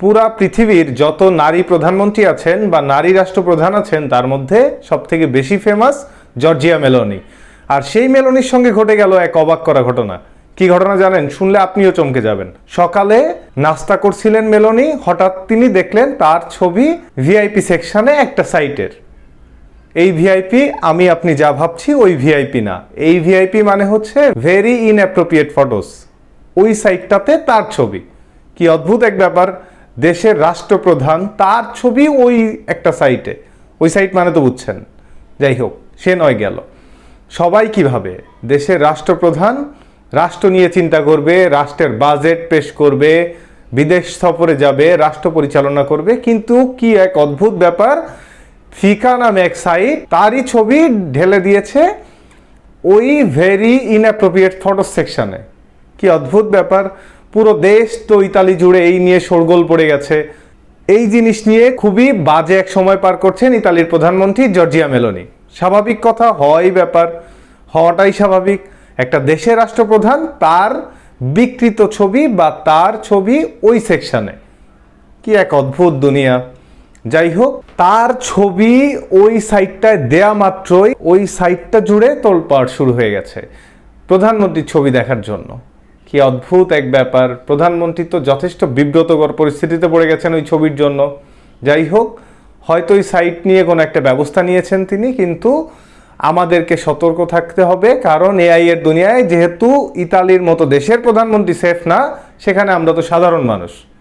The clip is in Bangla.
পুরা পৃথিবীর যত নারী প্রধানমন্ত্রী আছেন বা নারী রাষ্ট্রপ্রধান আছেন তার মধ্যে সবথেকে বেশি ফেমাস জর্জিয়া মেলোনি। আর সেই মেলোনির সঙ্গে ঘটে গেল এক অবাক করা ঘটনা। কি ঘটনা জানেন? শুনলে আপনিও চমকে যাবেন। সকালে নাস্তা করছিলেন মেলোনি, হঠাৎ তিনি দেখলেন তার ছবি ভিআইপি সেকশনে একটা সাইটের। এই ভিআইপি আমি আপনি যা ভাবছি ওই ভিআইপি না। এই ভিআইপি মানে হচ্ছে ভেরি ইনঅ্যাপ্রোপ্রিয়েট ফটোস। ওই সাইটটাতে তার ছবি। কি অদ্ভুত এক ব্যাপার! দেশের রাষ্ট্রপ্রধান, তার ছবি ওই একটা সাইটে। ওই সাইট মানে তো বুঝছেন। যাই হোক, সে নয় গেল। সবাই কিভাবে দেশের রাষ্ট্রপ্রধান রাষ্ট্র নিয়ে চিন্তা করবে, রাষ্ট্রের বাজেট পেশ করবে, বিদেশ সফরে যাবে, রাষ্ট্র পরিচালনা করবে, কিন্তু কি এক অদ্ভুত ব্যাপার, ফিকা নামে এক সাইট তারই ছবি ঢেলে দিয়েছে ওই ভেরি ইনঅ্যাপ্রোপ্রিয়েট ফটো সেকশনে। কি অদ্ভুত ব্যাপার! পুরো দেশ তো ইতালি জুড়ে এই নিয়ে শোরগোল পড়ে গেছে। এই জিনিস নিয়ে খুবই বাজে এক সময় পার করছেন ইতালির প্রধানমন্ত্রী জর্জিয়া মেলোনি। স্বাভাবিক কথা, হওয়াই ব্যাপার, হওয়াটাই স্বাভাবিক। একটা দেশের রাষ্ট্রপ্রধান, তার বিকৃত ছবি বা তার ছবি ওই সেকশনে। কি এক অদ্ভুত দুনিয়া! যাই হোক, তার ছবি ওই সাইটটায় দেয়া মাত্রই ওই সাইটটা জুড়ে তোলপাড় শুরু হয়ে গেছে প্রধানমন্ত্রীর ছবি দেখার জন্য। কি অদ্ভুত এক ব্যাপার! প্রধানমন্ত্রী তো যথেষ্ট বিব্রতকর পরিস্থিতিতে পড়ে গেছেন ওই ছবির জন্য। যাই হোক, হয়তো ওই সাইট নিয়ে কোনো একটা ব্যবস্থা নিয়েছেন তিনি, কিন্তু আমাদেরকে সতর্ক থাকতে হবে, কারণ এআই এর দুনিয়ায় যেহেতু ইতালির মতো দেশের প্রধানমন্ত্রী সেফ না, সেখানে আমরা তো সাধারণ মানুষ।